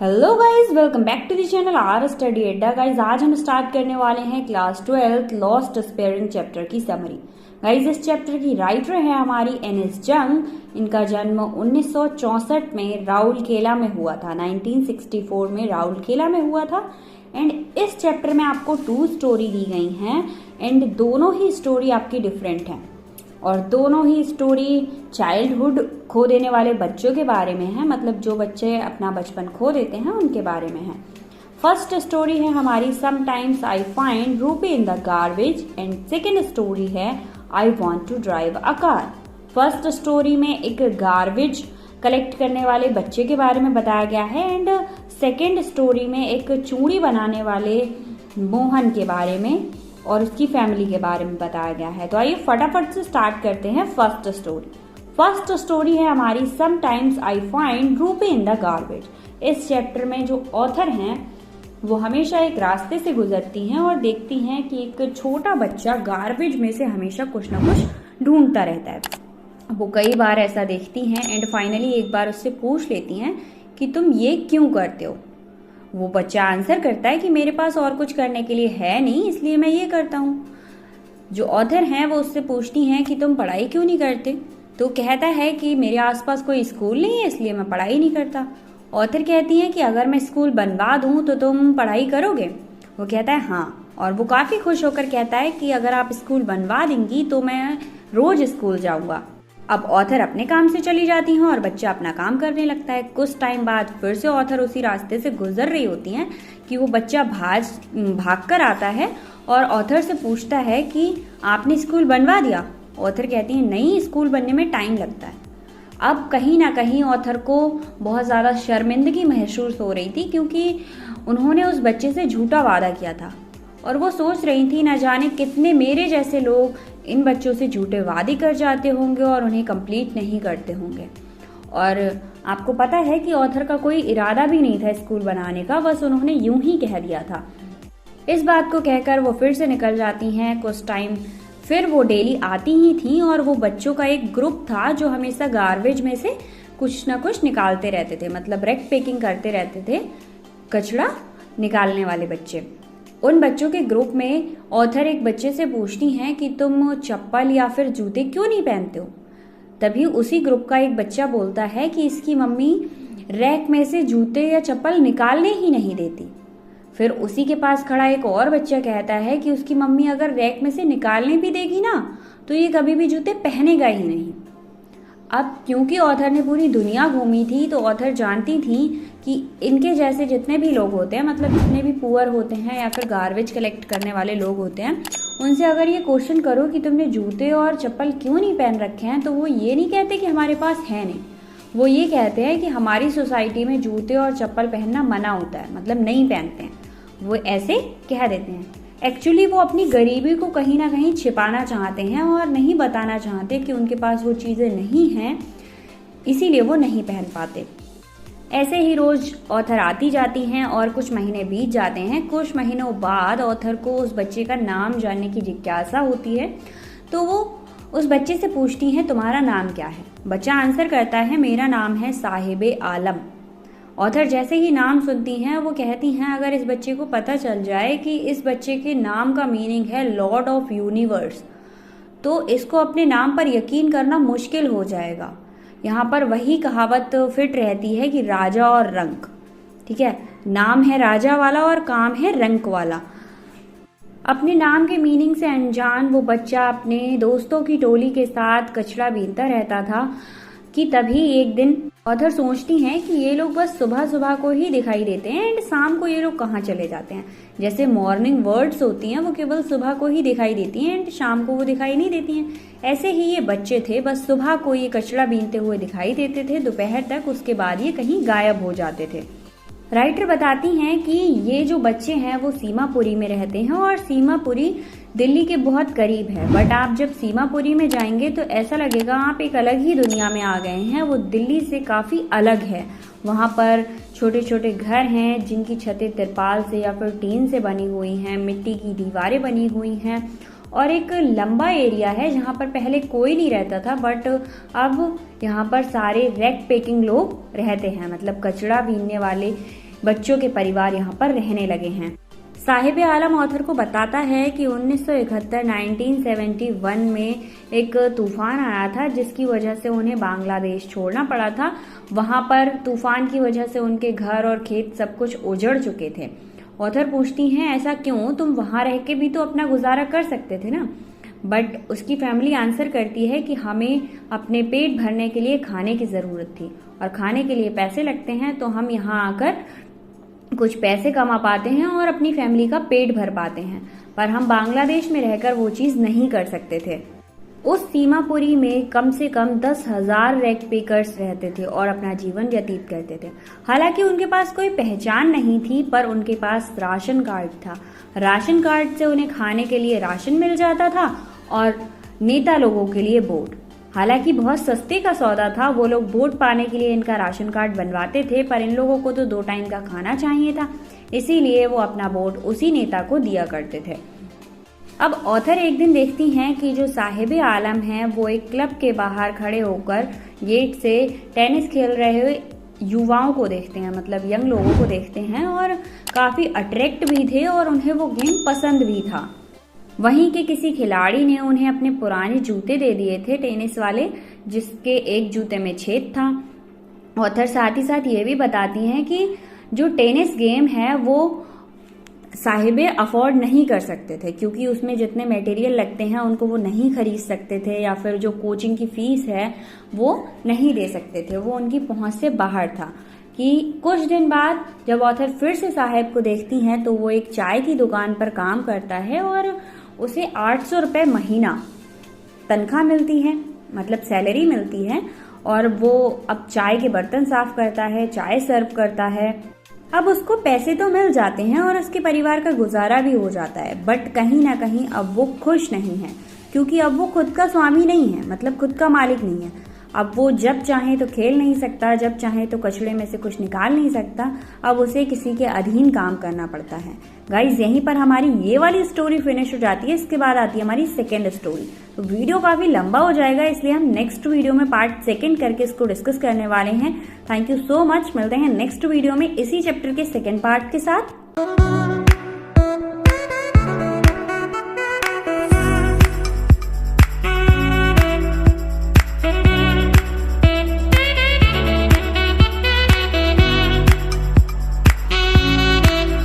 Hello guys, welcome back to the channel our Study Adda. Guys, आज हम start करने वाले हैं क्लास 12 लॉस्ट स्पेयरिंग चैप्टर की समरी। गाइस, इस चैप्टर की राइटर है हमारी एन.एस. जंग। इनका जन्म 1964 में राउरकेला में हुआ था। 1964 में राउरकेला में हुआ था। एंड इस चैप्टर में आपको 2 स्टोरी दी गई हैं एंड दोनों ही स्टोरी आपकी डिफरेंट हैं और दोनों ही स्टोरी चाइल्डहुड खो देने वाले बच्चों के बारे में है। मतलब जो बच्चे अपना बचपन खो देते हैं उनके बारे में है। फर्स्ट स्टोरी है हमारी sometimes I find rupee in the garbage and second story है I want to drive a car. First story में एक गार्बेज कलेक्ट करने वाले बच्चे के बारे में बताया गया है एंड सेकेंड स्टोरी में एक चूड़ी बनाने वाले मोहन के बारे में और उसकी फैमिली के बारे में बताया गया है। तो आइए फटाफट से स्टार्ट करते हैं फर्स्ट स्टोरी। फर्स्ट स्टोरी है हमारी sometimes I find rupee in the garbage. इस चैप्टर में जो ऑथर हैं वो हमेशा एक रास्ते से गुजरती हैं और देखती हैं कि एक छोटा बच्चा गार्बेज में से हमेशा कुछ ना कुछ ढूंढता रहता है। वो कई बार ऐसा देखती हैं एंड फाइनली एक बार उससे पूछ लेती हैं कि तुम ये क्यों करते हो। वो बच्चा आंसर करता है कि मेरे पास और कुछ करने के लिए है नहीं, इसलिए मैं ये करता हूँ। जो ऑथर हैं वो उससे पूछती हैं कि तुम पढ़ाई क्यों नहीं करते। तो कहता है कि मेरे आसपास कोई स्कूल नहीं है इसलिए मैं पढ़ाई नहीं करता। ऑथर कहती हैं कि अगर मैं स्कूल बनवा दूँ तो तुम पढ़ाई करोगे। वो कहता है हाँ, और वो काफ़ी खुश होकर कहता है कि अगर आप स्कूल बनवा देंगी तो मैं रोज स्कूल जाऊँगा। अब ऑथर अपने काम से चली जाती हैं और बच्चा अपना काम करने लगता है। कुछ टाइम बाद फिर से ऑथर उसी रास्ते से गुजर रही होती हैं कि वो बच्चा भाग कर आता है और ऑथर से पूछता है कि आपने स्कूल बनवा दिया। ऑथर कहती है नहीं, स्कूल बनने में टाइम लगता है। अब कहीं ना कहीं ऑथर को बहुत ज़्यादा शर्मिंदगी महसूस हो रही थी क्योंकि उन्होंने उस बच्चे से झूठा वादा किया था और वो सोच रही थी न जाने कितने मेरे जैसे लोग इन बच्चों से झूठे वादे कर जाते होंगे और उन्हें कंप्लीट नहीं करते होंगे। और आपको पता है कि ऑथर का कोई इरादा भी नहीं था स्कूल बनाने का, बस उन्होंने यूं ही कह दिया था। इस बात को कहकर वो फिर से निकल जाती हैं। कुछ टाइम फिर वो डेली आती ही थी और वो बच्चों का एक ग्रुप था जो हमेशा गार्बेज में से कुछ ना कुछ निकालते रहते थे, मतलब रेक पैकिंग करते रहते थे, कचरा निकालने वाले बच्चे। उन बच्चों के ग्रुप में ऑथर एक बच्चे से पूछती हैं कि तुम चप्पल या फिर जूते क्यों नहीं पहनते हो। तभी उसी ग्रुप का एक बच्चा बोलता है कि इसकी मम्मी रैक में से जूते या चप्पल निकालने ही नहीं देती। फिर उसी के पास खड़ा एक और बच्चा कहता है कि उसकी मम्मी अगर रैक में से निकालने भी देगी ना तो ये कभी भी जूते पहनेगा ही नहीं। अब क्योंकि ऑथर ने पूरी दुनिया घूमी थी तो ऑथर जानती थी कि इनके जैसे जितने भी लोग होते हैं, मतलब जितने भी पुअर होते हैं या फिर गार्बेज कलेक्ट करने वाले लोग होते हैं, उनसे अगर ये क्वेश्चन करो कि तुमने जूते और चप्पल क्यों नहीं पहन रखे हैं तो वो ये नहीं कहते कि हमारे पास है नहीं। वो ये कहते हैं कि हमारी सोसाइटी में जूते और चप्पल पहनना मना होता है, मतलब नहीं पहनते हैं। वो ऐसे कह देते हैं। एक्चुअली वो अपनी गरीबी को कहीं ना कहीं छिपाना चाहते हैं और नहीं बताना चाहते कि उनके पास वो चीज़ें नहीं हैं, इसीलिए वो नहीं पहन पाते। ऐसे ही रोज ऑथर आती जाती हैं और कुछ महीने बीत जाते हैं। कुछ महीनों बाद ऑथर को उस बच्चे का नाम जानने की जिज्ञासा होती है तो वो उस बच्चे से पूछती हैं तुम्हारा नाम क्या है। बच्चा आंसर करता है मेरा नाम है साहिबे आलम। ऑथर जैसे ही नाम सुनती हैं वो कहती हैं अगर इस बच्चे को पता चल जाए कि इस बच्चे के नाम का मीनिंग है लॉर्ड ऑफ यूनिवर्स तो इसको अपने नाम पर यकीन करना मुश्किल हो जाएगा। यहाँ पर वही कहावत फिट रहती है कि राजा और रंक, ठीक है, नाम है राजा वाला और काम है रंक वाला। अपने नाम के मीनिंग से अनजान वो बच्चा अपने दोस्तों की टोली के साथ कचरा बीनता रहता था कि तभी एक दिन ऑथर सोचती हैं कि ये लोग बस सुबह सुबह को ही दिखाई देते हैं एंड शाम को ये लोग कहाँ चले जाते हैं। जैसे मॉर्निंग वर्ड्स होती हैं वो केवल सुबह को ही दिखाई देती हैं एंड शाम को वो दिखाई नहीं देती हैं। ऐसे ही ये बच्चे थे, बस सुबह को ये कचरा बीनते हुए दिखाई देते थे, दोपहर तक, उसके बाद ये कहीं गायब हो जाते थे। राइटर बताती हैं कि ये जो बच्चे हैं वो सीमापुरी में रहते हैं और सीमापुरी दिल्ली के बहुत करीब है। बट आप जब सीमापुरी में जाएंगे तो ऐसा लगेगा आप एक अलग ही दुनिया में आ गए हैं। वो दिल्ली से काफ़ी अलग है। वहाँ पर छोटे छोटे घर हैं जिनकी छतें तिरपाल से या फिर टीन से बनी हुई हैं, मिट्टी की दीवारें बनी हुई हैं और एक लंबा एरिया है जहाँ पर पहले कोई नहीं रहता था बट अब यहाँ पर सारे रैक पैकिंग लोग रहते हैं, मतलब कचरा बीनने वाले बच्चों के परिवार यहाँ पर रहने लगे हैं। साहिब आलम ऑथर को बताता है कि 1971 में एक तूफान आया था जिसकी वजह से उन्हें बांग्लादेश छोड़ना पड़ा था। वहां पर तूफान की वजह से उनके घर और खेत सब कुछ उजड़ चुके थे। ऑथर पूछती हैं ऐसा क्यों, तुम वहां रह के भी तो अपना गुजारा कर सकते थे ना। बट उसकी फैमिली आंसर करती है कि हमें अपने पेट भरने के लिए खाने की जरूरत थी और खाने के लिए पैसे लगते हैं, तो हम यहाँ आकर कुछ पैसे कमा पाते हैं और अपनी फैमिली का पेट भर पाते हैं, पर हम बांग्लादेश में रहकर वो चीज नहीं कर सकते थे। उस सीमापुरी में कम से कम 10,000 रैग पिकर्स रहते थे और अपना जीवन व्यतीत करते थे। हालांकि उनके पास कोई पहचान नहीं थी, पर उनके पास राशन कार्ड था। राशन कार्ड से उन्हें खाने के लिए राशन मिल जाता था और नेता लोगों के लिए वोट। हालांकि बहुत सस्ते का सौदा था, वो लोग वोट पाने के लिए इनका राशन कार्ड बनवाते थे, पर इन लोगों को तो 2 टाइम का खाना चाहिए था, इसीलिए वो अपना वोट उसी नेता को दिया करते थे। अब ऑथर एक दिन देखती हैं कि जो साहिब आलम हैं वो एक क्लब के बाहर खड़े होकर गेट से टेनिस खेल रहे हुए युवाओं को देखते हैं, मतलब यंग लोगों को देखते हैं, और काफी अट्रैक्ट भी थे और उन्हें वो गेम पसंद भी था। वहीं के किसी खिलाड़ी ने उन्हें अपने पुराने जूते दे दिए थे टेनिस वाले, जिसके एक जूते में छेद था। ऑथर साथ ही साथ ये भी बताती हैं कि जो टेनिस गेम है वो साहिबे अफोर्ड नहीं कर सकते थे, क्योंकि उसमें जितने मटेरियल लगते हैं उनको वो नहीं खरीद सकते थे, या फिर जो कोचिंग की फीस है वो नहीं दे सकते थे, वो उनकी पहुंच से बाहर था। कि कुछ दिन बाद जब ऑथर फिर से साहिब को देखती हैं तो वो एक चाय की दुकान पर काम करता है और उसे 800 रुपये महीना तनख्वाह मिलती है, मतलब सैलरी मिलती है, और वो अब चाय के बर्तन साफ करता है, चाय सर्व करता है। अब उसको पैसे तो मिल जाते हैं और उसके परिवार का गुजारा भी हो जाता है, बट कहीं ना कहीं अब वो खुश नहीं है, क्योंकि अब वो खुद का स्वामी नहीं है, मतलब खुद का मालिक नहीं है। अब वो जब चाहे तो खेल नहीं सकता, जब चाहे तो कचड़े में से कुछ निकाल नहीं सकता, अब उसे किसी के अधीन काम करना पड़ता है। गाइज यहीं पर हमारी ये वाली स्टोरी फिनिश हो जाती है। इसके बाद आती है हमारी सेकेंड स्टोरी। तो वीडियो काफी लंबा हो जाएगा, इसलिए हम नेक्स्ट वीडियो में पार्ट 2 करके इसको डिस्कस करने वाले हैं। थैंक यू सो मच, मिलते हैं नेक्स्ट वीडियो में इसी चैप्टर के 2nd पार्ट के साथ।